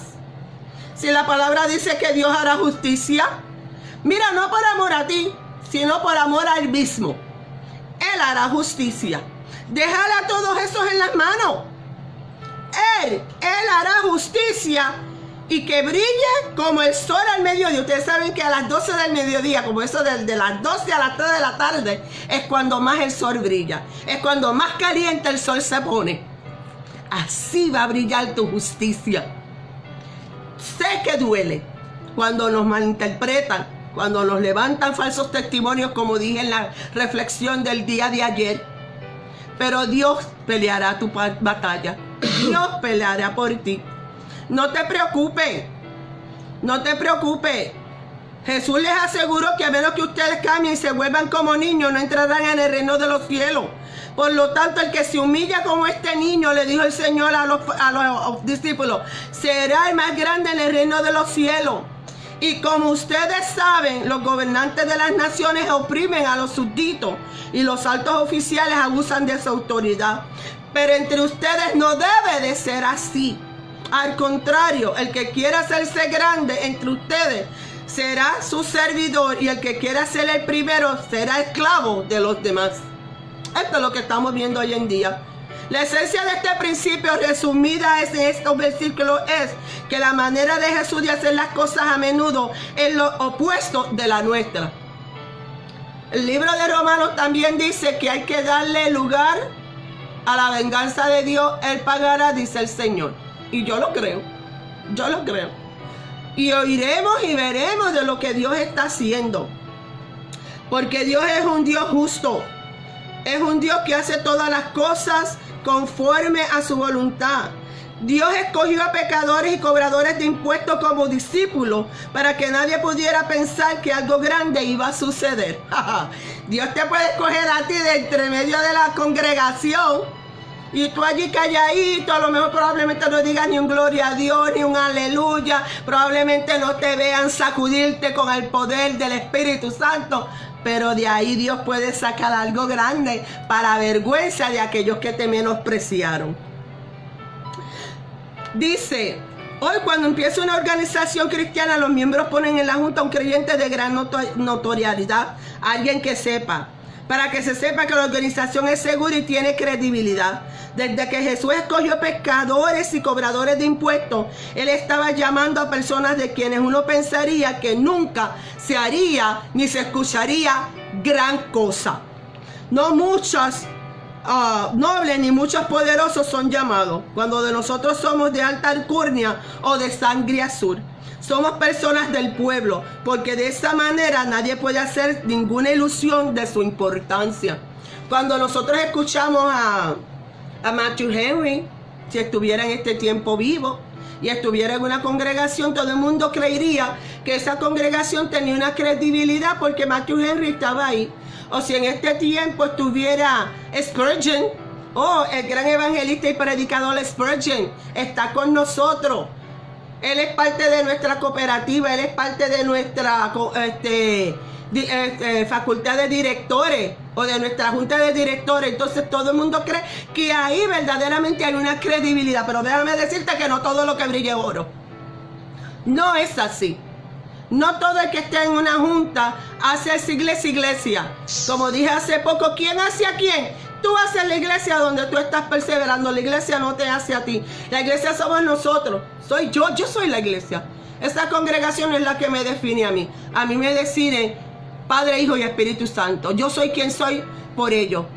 Si la palabra dice que Dios hará justicia, mira, no por amor a ti, sino por amor a Él mismo. Él hará justicia. Déjale a todos esos en las manos. Él hará justicia y que brille como el sol al mediodía. Ustedes saben que a las 12 del mediodía, como eso de las 12 a las 3 de la tarde, es cuando más el sol brilla. Es cuando más caliente el sol se pone. Así va a brillar tu justicia. Sé que duele cuando nos malinterpretan, cuando nos levantan falsos testimonios, como dije en la reflexión del día de ayer. Pero Dios peleará tu batalla. Dios peleará por ti. No te preocupes. No te preocupes. Jesús les aseguró que a menos que ustedes cambien y se vuelvan como niños, no entrarán en el reino de los cielos. Por lo tanto, el que se humilla como este niño, le dijo el Señor a los discípulos, será el más grande en el reino de los cielos. Y como ustedes saben, los gobernantes de las naciones oprimen a los súbditos y los altos oficiales abusan de su autoridad. Pero entre ustedes no debe de ser así. Al contrario, el que quiera hacerse grande entre ustedes será su servidor, y el que quiera ser el primero será esclavo de los demás. Esto es lo que estamos viendo hoy en día. La esencia de este principio resumida en estos versículos es que la manera de Jesús de hacer las cosas a menudo es lo opuesto de la nuestra. El libro de Romanos también dice que hay que darle lugar a la venganza de Dios. Él pagará, dice el Señor. Y yo lo creo. Yo lo creo. Y oiremos y veremos de lo que Dios está haciendo. Porque Dios es un Dios justo. Es un Dios que hace todas las cosas conforme a su voluntad. Dios escogió a pecadores y cobradores de impuestos como discípulos para que nadie pudiera pensar que algo grande iba a suceder. Dios te puede escoger a ti de entre medio de la congregación y tú allí calladito, a lo mejor probablemente no digas ni un gloria a Dios, ni un aleluya, probablemente no te vean sacudirte con el poder del Espíritu Santo, pero de ahí Dios puede sacar algo grande para vergüenza de aquellos que te menospreciaron. Dice, hoy cuando empieza una organización cristiana, los miembros ponen en la junta a un creyente de gran notoriedad, alguien que sepa, para que se sepa que la organización es segura y tiene credibilidad. Desde que Jesús escogió pescadores y cobradores de impuestos, Él estaba llamando a personas de quienes uno pensaría que nunca se haría ni se escucharía gran cosa. No muchos nobles ni muchos poderosos son llamados, cuando de nosotros somos de alta alcurnia o de sangre azul. Somos personas del pueblo, porque de esa manera nadie puede hacer ninguna ilusión de su importancia. Cuando nosotros escuchamos a Matthew Henry, si estuviera en este tiempo vivo y estuviera en una congregación, todo el mundo creería que esa congregación tenía una credibilidad porque Matthew Henry estaba ahí. O si en este tiempo estuviera Spurgeon, el gran evangelista y predicador Spurgeon está con nosotros. Él es parte de nuestra cooperativa, él es parte de nuestra facultad de directores o de nuestra junta de directores. Entonces todo el mundo cree que ahí verdaderamente hay una credibilidad, pero déjame decirte que no todo lo que brilla es oro. No es así. No todo el que esté en una junta hace esa iglesia. Como dije hace poco, ¿quién hace a quién? Tú haces la iglesia donde tú estás perseverando. La iglesia no te hace a ti. La iglesia somos nosotros. Soy yo soy la iglesia. Esa congregación es la que me define a mí. A mí me define Padre, Hijo y Espíritu Santo. Yo soy quien soy por ello.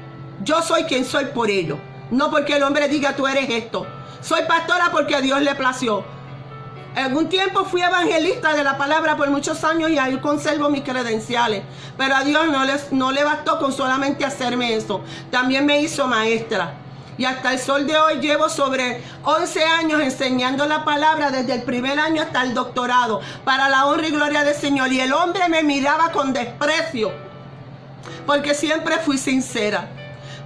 Yo soy quien soy por ello. No porque el hombre diga tú eres esto. Soy pastora porque a Dios le plació. En algún tiempo fui evangelista de la palabra por muchos años y ahí conservo mis credenciales. Pero a Dios no le bastó con solamente hacerme eso. También me hizo maestra. Y hasta el sol de hoy llevo sobre 11 años enseñando la palabra desde el primer año hasta el doctorado. Para la honra y gloria del Señor. Y el hombre me miraba con desprecio. Porque siempre fui sincera.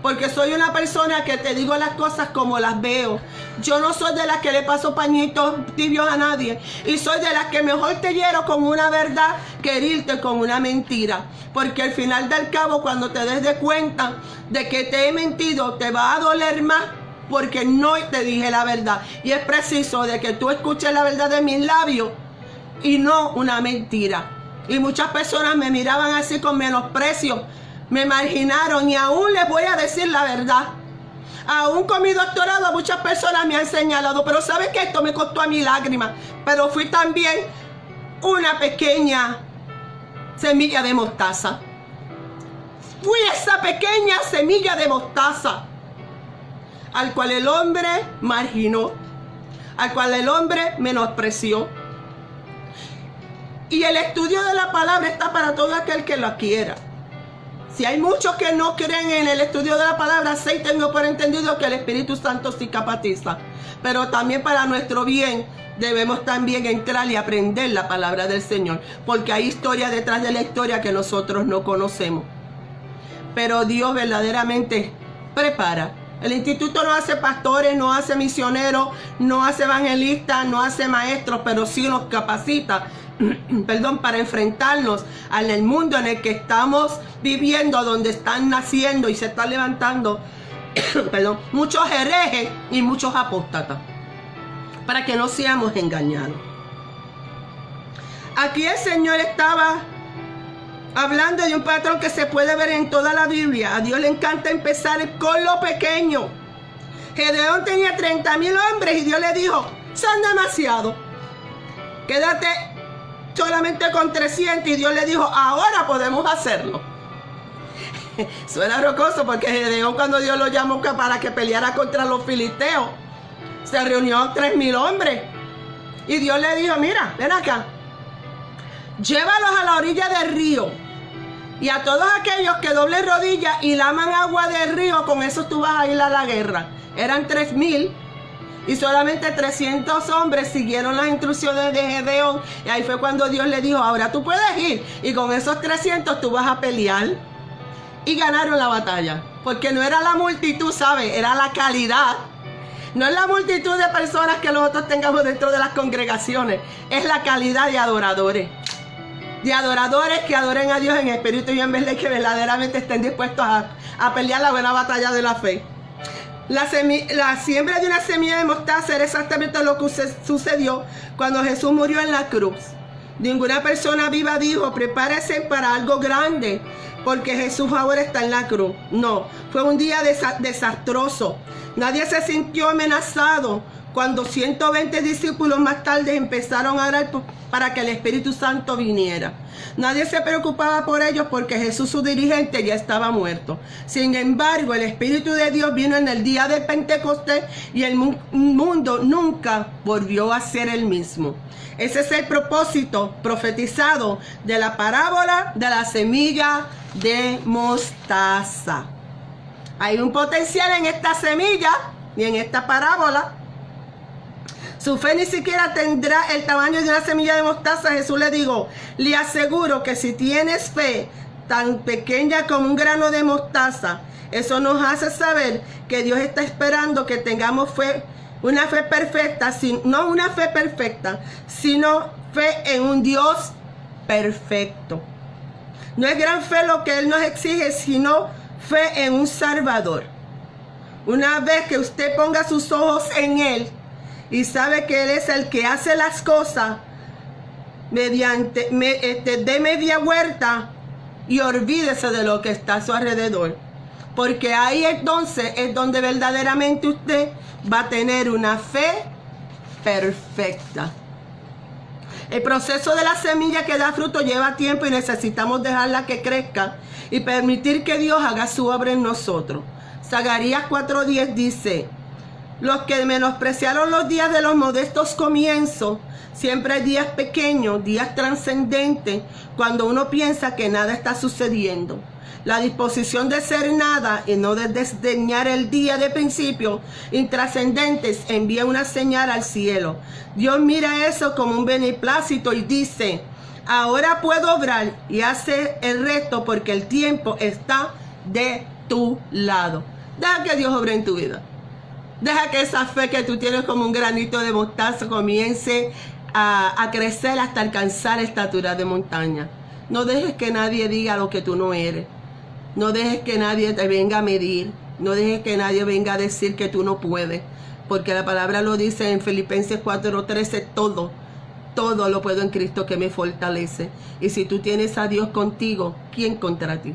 Porque soy una persona que te digo las cosas como las veo. Yo no soy de las que le paso pañitos tibios a nadie. Y soy de las que mejor te hiero con una verdad que herirte con una mentira. Porque al final del cabo, cuando te des de cuenta de que te he mentido, te va a doler más porque no te dije la verdad. Y es preciso de que tú escuches la verdad de mis labios y no una mentira. Y muchas personas me miraban así con menosprecio. Me marginaron y aún les voy a decir la verdad. Aún con mi doctorado muchas personas me han señalado, pero ¿sabes qué? Esto me costó a mí lágrimas. Pero fui también una pequeña semilla de mostaza. Fui esa pequeña semilla de mostaza al cual el hombre marginó, al cual el hombre menospreció. Y el estudio de la palabra está para todo aquel que lo quiera. Si hay muchos que no creen en el estudio de la palabra, sí tengo por entendido que el Espíritu Santo sí capacita. Pero también para nuestro bien debemos también entrar y aprender la palabra del Señor. Porque hay historia detrás de la historia que nosotros no conocemos. Pero Dios verdaderamente prepara. El instituto no hace pastores, no hace misioneros, no hace evangelistas, no hace maestros, pero sí nos capacita para enfrentarnos al mundo en el que estamos viviendo, donde están naciendo y se están levantando muchos herejes y muchos apóstatas, para que no seamos engañados. Aquí el Señor estaba hablando de un patrón que se puede ver en toda la Biblia. A Dios le encanta empezar con lo pequeño. Gedeón tenía 30,000 hombres y Dios le dijo, son demasiados. Quédate solamente con 300. Y Dios le dijo, ahora podemos hacerlo. Suena rocoso porque Gedeón, cuando Dios lo llamó para que peleara contra los filisteos, se reunió 3,000 hombres. Y Dios le dijo, mira, ven acá. Llévalos a la orilla del río. Y a todos aquellos que doblen rodillas y laman agua del río, con eso tú vas a ir a la guerra. Eran 3,000 y solamente 300 hombres siguieron las instrucciones de Gedeón. Y ahí fue cuando Dios le dijo, ahora tú puedes ir. Y con esos 300 tú vas a pelear. Y ganaron la batalla. Porque no era la multitud, ¿sabes? Era la calidad. No es la multitud de personas que nosotros tengamos dentro de las congregaciones. Es la calidad de adoradores. De adoradores que adoren a Dios en espíritu y en verdad, que verdaderamente estén dispuestos a pelear la buena batalla de la fe. La siembra de una semilla de mostaza era exactamente lo que sucedió cuando Jesús murió en la cruz. Ninguna persona viva dijo, prepárese para algo grande, porque Jesús ahora está en la cruz. No, fue un día desastroso. Nadie se sintió amenazado cuando 120 discípulos más tarde empezaron a orar para que el Espíritu Santo viniera. Nadie se preocupaba por ellos porque Jesús, su dirigente, ya estaba muerto. Sin embargo, el Espíritu de Dios vino en el día de Pentecostés y el mundo nunca volvió a ser el mismo. Ese es el propósito profetizado de la parábola de la semilla de mostaza. Hay un potencial en esta semilla y en esta parábola. Su fe ni siquiera tendrá el tamaño de una semilla de mostaza. Jesús le dijo, le aseguro que si tienes fe tan pequeña como un grano de mostaza, eso nos hace saber que Dios está esperando que tengamos fe, una fe perfecta, no una fe perfecta, sino fe en un Dios perfecto. No es gran fe lo que Él nos exige, sino fe en un Salvador. Una vez que usted ponga sus ojos en Él y sabe que Él es el que hace las cosas de media vuelta, y olvídese de lo que está a su alrededor, porque ahí entonces es donde verdaderamente usted va a tener una fe perfecta. El proceso de la semilla que da fruto lleva tiempo y necesitamos dejarla que crezca y permitir que Dios haga su obra en nosotros. Zacarías 4:10 dice, los que menospreciaron los días de los modestos comienzos, siempre hay días pequeños, días trascendentes, cuando uno piensa que nada está sucediendo. La disposición de ser nada y no de desdeñar el día de principio intrascendentes envía una señal al cielo. Dios mira eso como un beneplácito y dice, ahora puedo obrar y hacer el resto porque el tiempo está de tu lado. Deja que Dios obre en tu vida. Deja que esa fe que tú tienes como un granito de mostaza comience a crecer hasta alcanzar estatura de montaña. No dejes que nadie diga lo que tú no eres. No dejes que nadie te venga a medir. No dejes que nadie venga a decir que tú no puedes. Porque la palabra lo dice en Filipenses 4:13, todo lo puedo en Cristo que me fortalece. Y si tú tienes a Dios contigo, ¿quién contra ti?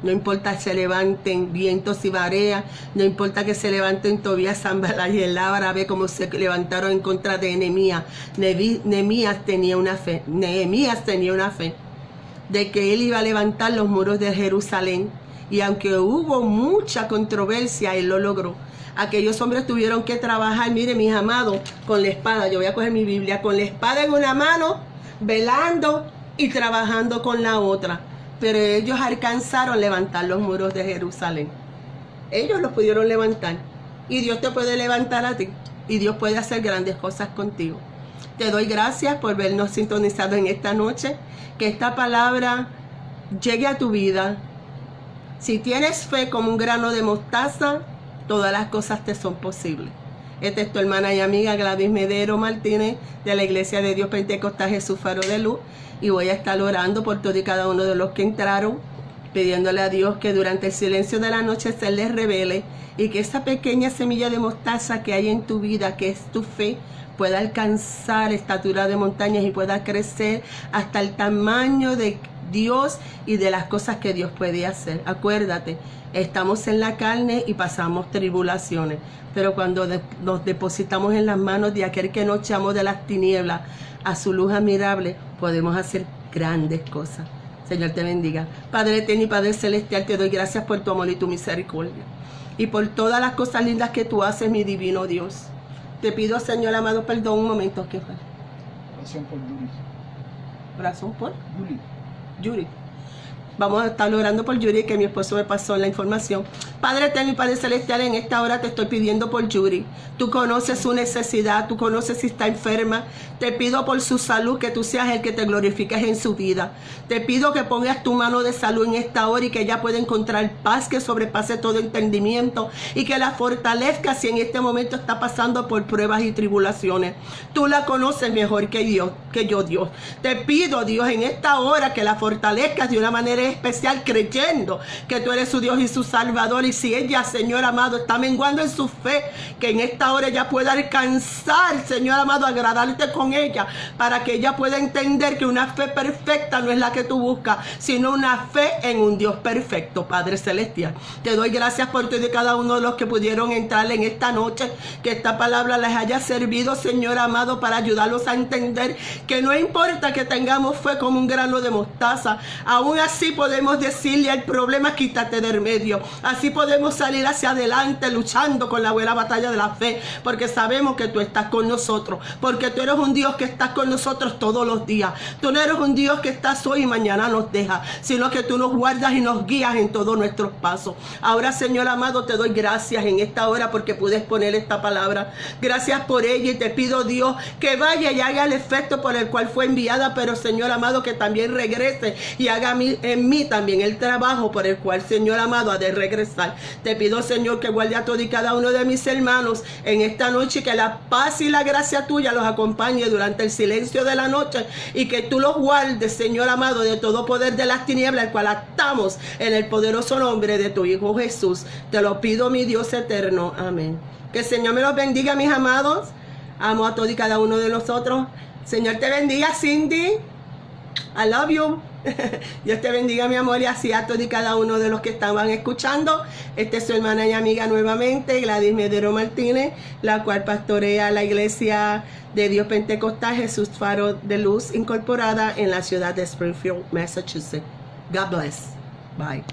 No importa que se levanten vientos y mareas, no importa que se levanten Tobías, Sanballat y el árabe como se levantaron en contra de Nehemías. Nehemías tenía una fe de que él iba a levantar los muros de Jerusalén. Y aunque hubo mucha controversia, él lo logró. Aquellos hombres tuvieron que trabajar, mire mis amados, con la espada. Yo voy a coger mi Biblia, con la espada en una mano, velando y trabajando con la otra. Pero ellos alcanzaron levantar los muros de Jerusalén. Ellos los pudieron levantar. Y Dios te puede levantar a ti. Y Dios puede hacer grandes cosas contigo. Te doy gracias por vernos sintonizado en esta noche. Que esta palabra llegue a tu vida. Si tienes fe como un grano de mostaza, todas las cosas te son posibles. Esta es tu hermana y amiga Gladys Medero Martínez de la Iglesia de Dios Pentecostal Jesús Faro de Luz. Y voy a estar orando por todos y cada uno de los que entraron pidiéndole a Dios que durante el silencio de la noche se les revele y que esa pequeña semilla de mostaza que hay en tu vida, que es tu fe, pueda alcanzar estatura de montañas y pueda crecer hasta el tamaño de Dios y de las cosas que Dios puede hacer. Acuérdate, estamos en la carne y pasamos tribulaciones, pero cuando nos depositamos en las manos de aquel que nos llamó de las tinieblas a su luz admirable, podemos hacer grandes cosas. Señor te bendiga. Padre eterno y Padre celestial, te doy gracias por tu amor y tu misericordia y por todas las cosas lindas que tú haces, mi divino Dios. Te pido, Señor amado, perdón un momento. ¿Qué fue? Oración por Yuri. ¿Oración por? Yuri. Yuri. Vamos a estar orando por Yuri, que mi esposo me pasó la información. Padre eterno y Padre celestial, en esta hora te estoy pidiendo por Yuri. Tú conoces su necesidad, tú conoces si está enferma. Te pido por su salud, que tú seas el que te glorifiques en su vida. Te pido que pongas tu mano de salud en esta hora y que ella pueda encontrar paz que sobrepase todo entendimiento y que la fortalezca si en este momento está pasando por pruebas y tribulaciones. Tú la conoces mejor que yo, Dios. Te pido, Dios, en esta hora que la fortalezcas de una manera especial, creyendo que tú eres su Dios y su Salvador. Y si ella, Señor amado, está menguando en su fe, que en esta hora ella pueda alcanzar, Señor amado, agradarte con ella, para que ella pueda entender que una fe perfecta no es la que tú buscas, sino una fe en un Dios perfecto. Padre celestial, te doy gracias por todo y cada uno de los que pudieron entrar en esta noche, que esta palabra les haya servido, Señor amado, para ayudarlos a entender que no importa que tengamos fe como un grano de mostaza, aún así podemos decirle al problema, quítate del medio. Así podemos salir hacia adelante luchando con la buena batalla de la fe, porque sabemos que tú estás con nosotros, porque tú eres un Dios que estás con nosotros todos los días. Tú no eres un Dios que estás hoy y mañana nos deja, sino que tú nos guardas y nos guías en todos nuestros pasos. Ahora, Señor amado, te doy gracias en esta hora porque pude exponer esta palabra. Gracias por ella y te pido, Dios, que vaya y haga el efecto por el cual fue enviada, pero Señor amado, que también regrese y haga en mí también el trabajo por el cual, Señor amado, ha de regresar. Te pido, Señor, que guarde a todos y cada uno de mis hermanos en esta noche, que la paz y la gracia tuya los acompañe durante el silencio de la noche y que tú los guardes, Señor amado, de todo poder de las tinieblas, el cual actamos en el poderoso nombre de tu Hijo Jesús. Te lo pido, mi Dios eterno. Amén. Que el Señor me los bendiga, mis amados. Amo a todos y cada uno de nosotros. Señor te bendiga, Cindy. I love you. Dios te bendiga, mi amor, y así a todos y cada uno de los que estaban escuchando. Esta es su hermana y amiga nuevamente, Gladys Medero Martínez, la cual pastorea la iglesia de Dios Pentecostal Jesús Faro de Luz, incorporada en la ciudad de Springfield, Massachusetts. God bless. Bye.